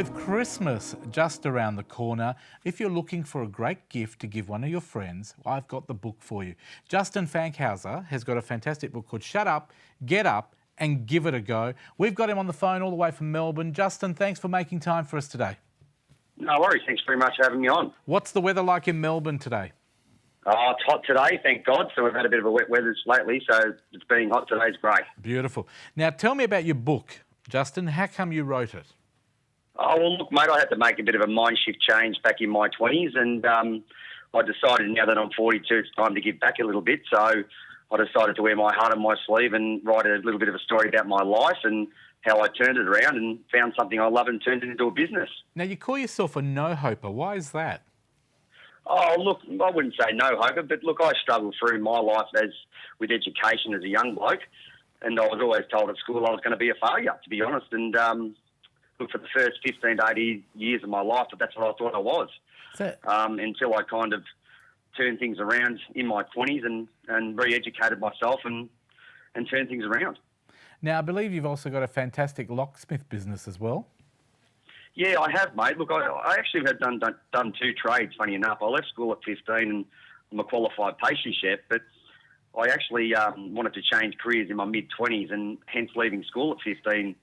With Christmas just around the corner, if you're looking for a great gift to give one of your friends, I've got the book for you. Justin Fankhauser has got a fantastic book called Shut Up, Get Up and Give It a Go. We've got him on the phone all the way from Melbourne. Justin, thanks for making time for us today. No worries. Thanks very much for having me on. What's the weather like in Melbourne today? Oh, it's hot today, thank God. So we've had a bit of a wet weather lately, so it's being hot today is great. Beautiful. Now, tell me about your book, Justin. How come you wrote it? Oh, well, look, mate, I had to make a bit of a mind shift change back in my 20s, and I decided now that I'm 42, it's time to give back a little bit. So I decided to wear my heart on my sleeve and write a little bit of a story about my life and how I turned it around and found something I love and turned it into a business. Now, you call yourself a no-hoper. Why is that? Oh, look, I wouldn't say no-hoper, but look, I struggled through my life with education as a young bloke, and I was always told at school I was going to be a failure, to be honest, and look, for the first 15 to 80 years of my life, that's what I thought I was, until I kind of turned things around in my 20s and re-educated myself and turned things around. Now, I believe you've also got a fantastic locksmith business as well. Yeah, I have, mate. Look, I actually have done two trades, funny enough. I left school at 15 and I'm a qualified pastry chef, but I actually wanted to change careers in my mid-20s, and hence leaving school at 15,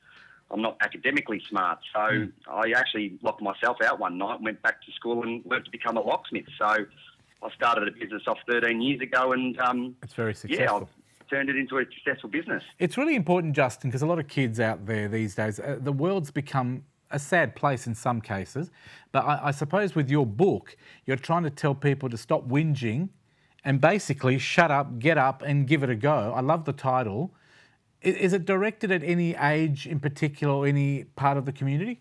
I'm not academically smart. So I actually locked myself out one night and went back to school and learned to become a locksmith. So I started a business off 13 years ago and it's very successful. Yeah, I've turned it into a successful business. It's really important, Justin, because a lot of kids out there these days, the world's become a sad place in some cases, but I suppose with your book, you're trying to tell people to stop whinging and basically shut up, get up and give it a go. I love the title. Is it directed at any age in particular or any part of the community?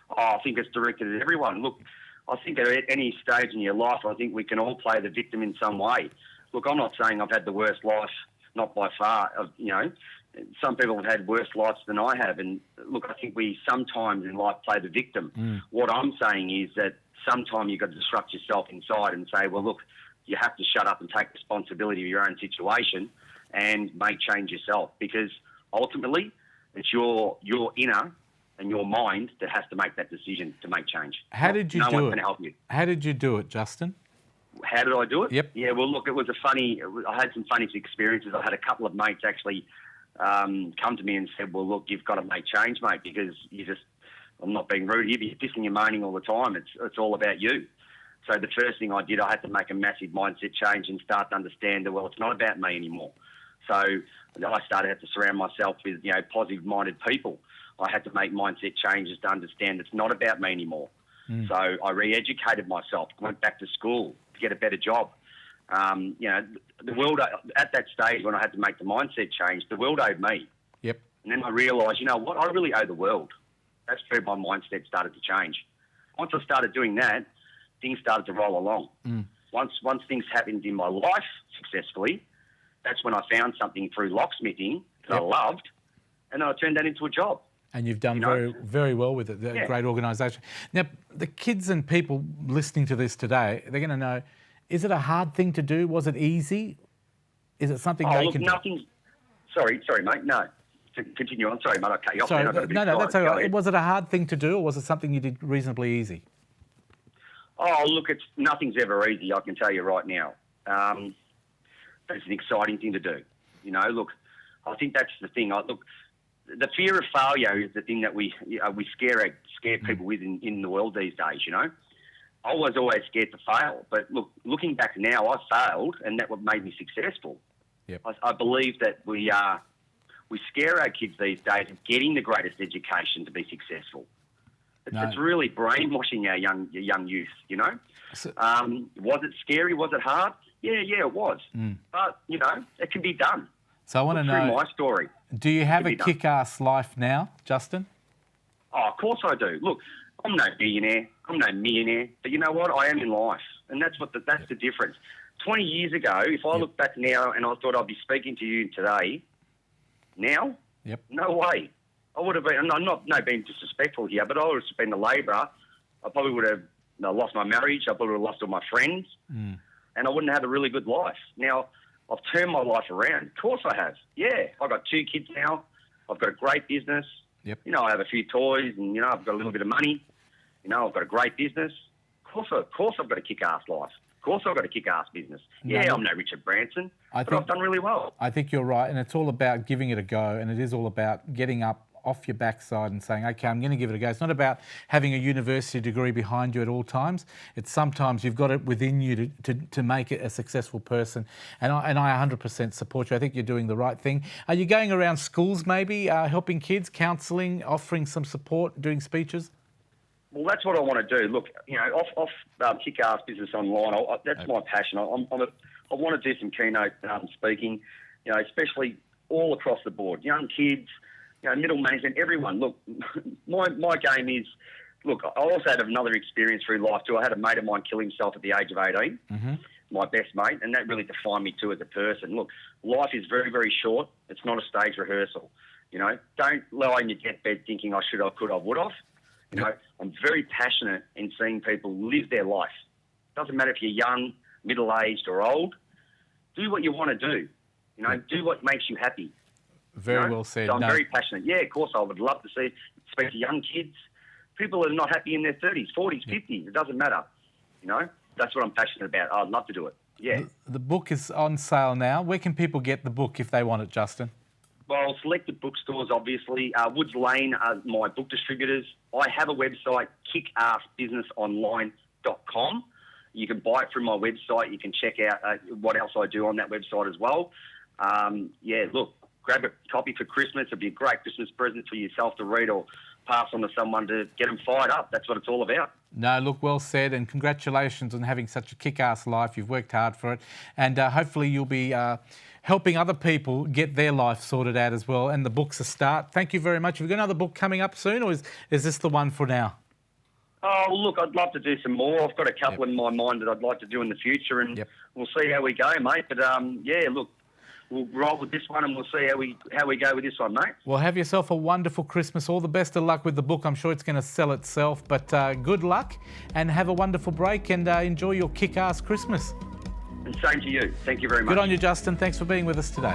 Oh, I think it's directed at everyone. Look, I think at any stage in your life, I think we can all play the victim in some way. Look, I'm not saying I've had the worst life, not by far, some people have had worse lives than I have. And look, I think we sometimes in life play the victim. What I'm saying is that sometimes you've got to disrupt yourself inside and say, well, look, you have to shut up and take responsibility of your own situation and make change yourself, because ultimately it's your inner and your mind that has to make that decision to make change. How did you do it? No one can help you. How did you do it, Justin? How did I do it? Yep. Yeah, well, look, I had some funny experiences. I had a couple of mates actually come to me and said, well, look, you've got to make change, mate, because I'm not being rude here, but you're pissing and moaning all the time. It's all about you. So the first thing I did, I had to make a massive mindset change and start to understand that, well, it's not about me anymore. So I started to surround myself with, positive-minded people. I had to make mindset changes to understand it's not about me anymore. So I re-educated myself, went back to school to get a better job. The world, at that stage when I had to make the mindset change, the world owed me. Yep. And then I realised, you know what, I really owe the world. That's where my mindset started to change. Once I started doing that, things started to roll along. Once things happened in my life successfully, that's when I found something through locksmithing that I loved, and then I turned that into a job. And you've done very, very well with it. A great organisation. Now, the kids and people listening to this today, they're going to know, is it a hard thing to do? Was it easy? Is it something they can do? Sorry, mate. No. Continue on. Sorry, mate. I cut you off. Sorry, no, that's all right. Was it a hard thing to do, or was it something you did reasonably easy? Oh, look, nothing's ever easy, I can tell you right now. It's an exciting thing to do. Look, I think that's the thing. The fear of failure is the thing that we scare people with in the world these days, I was always scared to fail. But look, looking back now, I failed, and that's what made me successful. Yep. I believe that we scare our kids these days of getting the greatest education to be successful. It's really brainwashing our young youth, So, was it scary? Was it hard? Yeah, it was. But, it can be done. So I want to know, through my story. Do you have a kick-ass life now, Justin? Oh, of course I do. Look, I'm no billionaire. I'm no millionaire. But you know what? I am in life. And that's the difference. 20 years ago, if I look back now and I thought I'd be speaking to you today, now, no way. I would have been, and I'm not being disrespectful here, but I would have been a labourer. I probably would have lost my marriage. I probably would have lost all my friends. And I wouldn't have had a really good life. Now, I've turned my life around. Of course I have. Yeah, I've got 2 kids now. I've got a great business. Yep. You know, I have a few toys and, you know, I've got a little bit of money. You know, I've got a great business. Of course I've got a kick-ass life. Of course I've got a kick-ass business. Yeah, I'm no Richard Branson, but I've done really well. I think you're right, and it's all about giving it a go, and it is all about getting up off your backside and saying, okay, I'm going to give it a go. It's not about having a university degree behind you at all times. It's sometimes you've got it within you to make it a successful person. And I 100% support you. I think you're doing the right thing. Are you going around schools maybe, helping kids, counselling, offering some support, doing speeches? Well, that's what I want to do. Look, you know, off kick-ass business online, that's my passion. I want to do some keynote speaking, you know, especially all across the board. Young kids, you know, middle management, everyone. Look, my game is, look, I also had another experience through life too. I had a mate of mine kill himself at the age of 18, my best mate, and that really defined me too as a person. Look, life is very, very short. It's not a stage rehearsal. You know, don't lie in your deathbed thinking I should, I could, I would have. You know, I'm very passionate in seeing people live their life. Doesn't matter if you're young, middle-aged or old. Do what you want to do. You know, do what makes you happy. Very well said. So I'm very passionate. Yeah, of course, I would love to speak to young kids, people that are not happy in their 30s, 40s, 50s. It doesn't matter. You know, that's what I'm passionate about. I'd love to do it. Yeah. The book is on sale now. Where can people get the book if they want it, Justin? Well, selected bookstores, obviously. Woods Lane are my book distributors. I have a website, kickassbusinessonline.com. You can buy it from my website. You can check out what else I do on that website as well. Yeah, look, grab a copy for Christmas. It'd be a great Christmas present for yourself to read or pass on to someone to get them fired up. That's what it's all about. No, look, well said, and congratulations on having such a kick-ass life. You've worked hard for it, and hopefully you'll be helping other people get their life sorted out as well, and the book's a start. Thank you very much. Have you got another book coming up soon, or is this the one for now? Oh, look, I'd love to do some more. I've got a couple in my mind that I'd like to do in the future, and we'll see how we go, mate. But, yeah, look, we'll roll with this one and we'll see how we go with this one, mate. Well, have yourself a wonderful Christmas. All the best of luck with the book. I'm sure it's going to sell itself, but good luck and have a wonderful break and enjoy your kick-ass Christmas. And same to you. Thank you very much. Good on you, Justin. Thanks for being with us today.